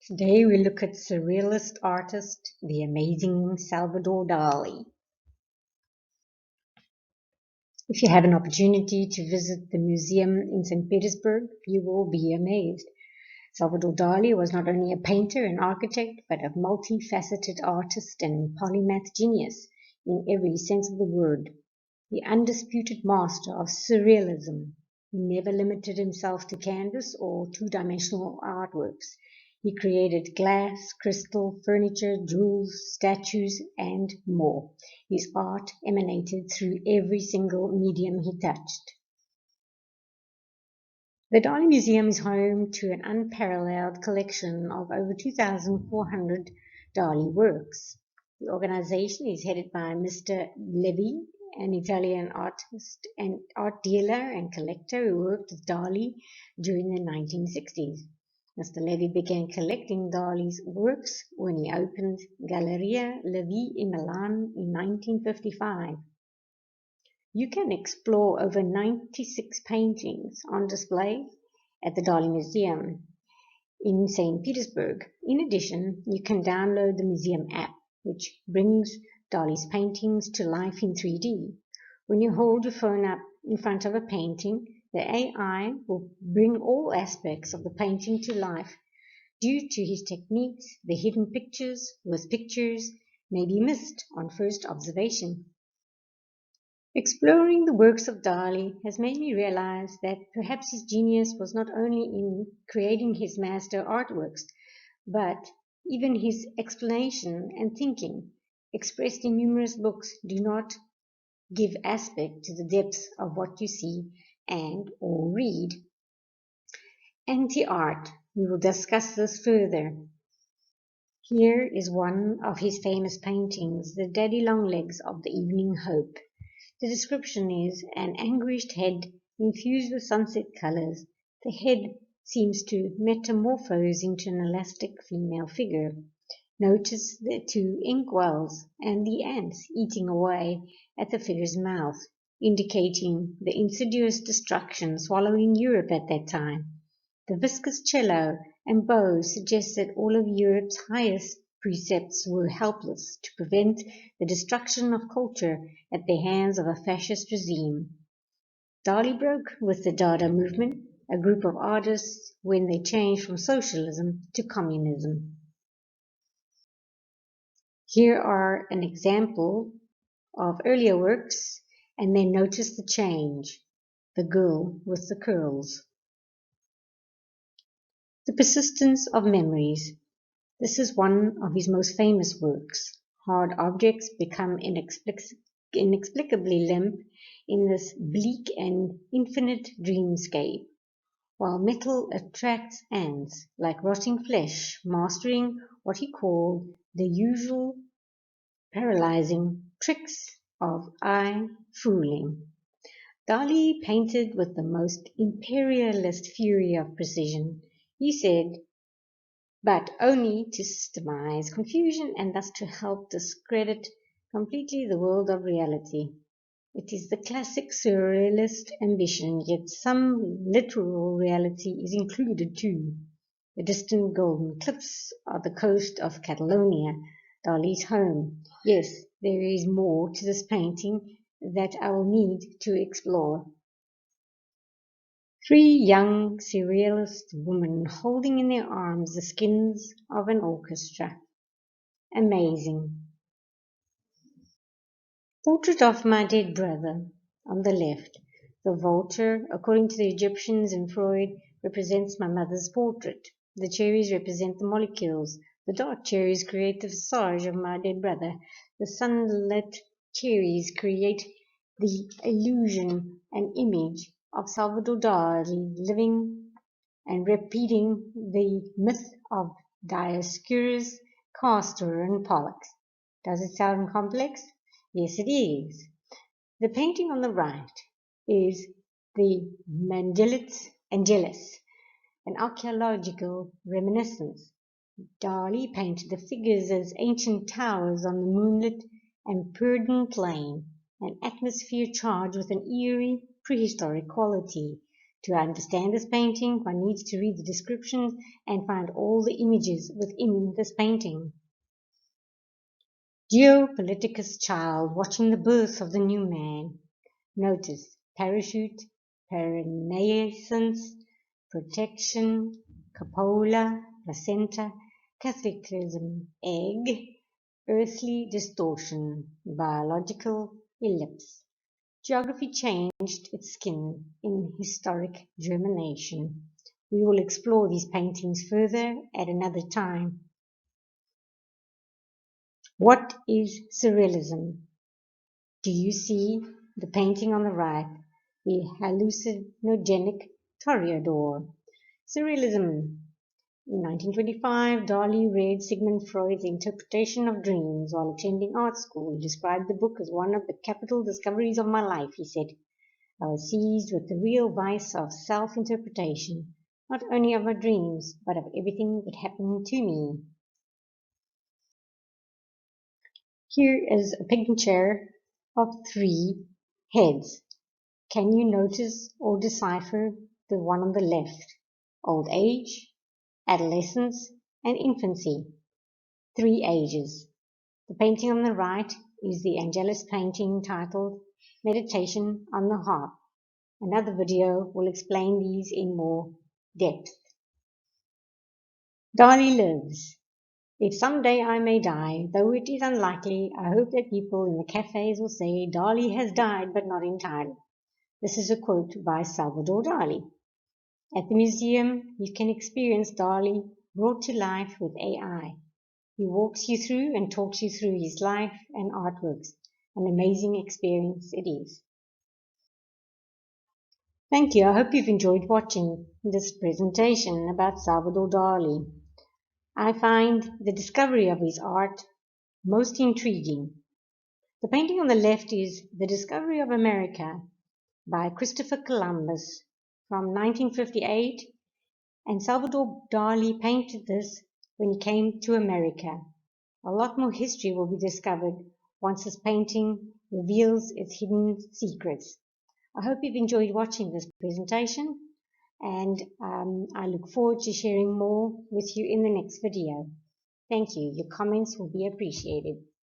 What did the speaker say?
Today we look at surrealist artist, the amazing Salvador Dali. If you have an opportunity to visit the museum in St. Petersburg, you will be amazed. Salvador Dali was not only a painter and architect, but a multifaceted artist and polymath genius in every sense of the word. The undisputed master of surrealism. He never limited himself to canvas or two-dimensional artworks. He created glass, crystal, furniture, jewels, statues, and more. His art emanated through every single medium he touched. The Dali Museum is home to an unparalleled collection of over 2,400 Dali works. The organization is headed by Mr. Levi, an Italian artist and art dealer and collector who worked with Dali during the 1960s. Mr. Levi began collecting Dali's works when he opened Galleria Levi in Milan in 1955. You can explore over 96 paintings on display at the Dali Museum in St. Petersburg. In addition, you can download the museum app, which brings Dali's paintings to life in 3D. When you hold your phone up in front of a painting, the AI will bring all aspects of the painting to life. Due to his techniques, the hidden pictures with pictures may be missed on first observation. Exploring the works of Dali has made me realize that perhaps his genius was not only in creating his master artworks, but even his explanation and thinking, expressed in numerous books, do not give aspect to the depth of what you see and or read. Anti-art. We will discuss this further. Here is one of his famous paintings, The Daddy Longlegs of the Evening Hope. The description is an anguished head infused with sunset colors. The head seems to metamorphose into an elastic female figure. Notice the two inkwells and the ants eating away at the figure's mouth, indicating the insidious destruction swallowing Europe at that time. The viscous cello and bow suggest that all of Europe's highest precepts were helpless to prevent the destruction of culture at the hands of a fascist regime. Dali broke with the Dada movement, a group of artists, when they changed from socialism to communism. Here are an example of earlier works, and then notice the change. The girl with the curls. The persistence of memories. This is one of his most famous works. Hard objects become inexplicably limp in this bleak and infinite dreamscape, while metal attracts ants like rotting flesh, mastering what he called the usual paralyzing tricks of eye-fooling. Dali painted with the most imperialist fury of precision. He said, but only to systemize confusion and thus to help discredit completely the world of reality. It is the classic surrealist ambition, yet some literal reality is included too. The distant golden cliffs are the coast of Catalonia, Dali's home. Yes, there is more to this painting that I will need to explore. Three young surrealist women holding in their arms the skins of an orchestra. Amazing. Portrait of my dead brother on the left. The vulture, according to the Egyptians and Freud, represents my mother's portrait. The cherries represent the molecules. The dark cherries create the visage of my dead brother. The sunlit cherries create the illusion and image of Salvador Dali living and repeating the myth of Dioscorus, Castor, and Pollux. Does it sound complex? Yes, it is. The painting on the right is the Mandelitz Angelus, an archaeological reminiscence. Dali painted the figures as ancient towers on the moonlit and verdant plain, an atmosphere charged with an eerie prehistoric quality. To understand this painting, one needs to read the descriptions and find all the images within this painting. Geopoliticus child watching the birth of the new man. Notice parachute, paraneascence, protection, cupola, placenta, Catholicism, egg, earthly distortion, biological ellipse. Geography changed its skin in historic germination. We will explore these paintings further at another time. What is surrealism? Do you see the painting on the right, the hallucinogenic toreador? Surrealism. In 1925, Dali read Sigmund Freud's interpretation of dreams while attending art school. He described the book as one of the capital discoveries of my life, he said. I was seized with the real vice of self-interpretation, not only of my dreams, but of everything that happened to me. Here is a picture of 3 heads. Can you notice or decipher the one on the left? Old age, adolescence, and infancy. 3 ages. The painting on the right is the Angelus painting titled Meditation on the Heart. Another video will explain these in more depth. Dali lives. If someday I may die, though it is unlikely, I hope that people in the cafes will say Dali has died but not entirely. This is a quote by Salvador Dali. At the museum, you can experience Dali brought to life with AI. He walks you through and talks you through his life and artworks. An amazing experience it is. Thank you. I hope you've enjoyed watching this presentation about Salvador Dali. I find the discovery of his art most intriguing. The painting on the left is The Discovery of America by Christopher Columbus from 1958, and Salvador Dali painted this when he came to America. A lot more history will be discovered once this painting reveals its hidden secrets. I hope you've enjoyed watching this presentation, and I look forward to sharing more with you in the next video. Thank you. Your comments will be appreciated.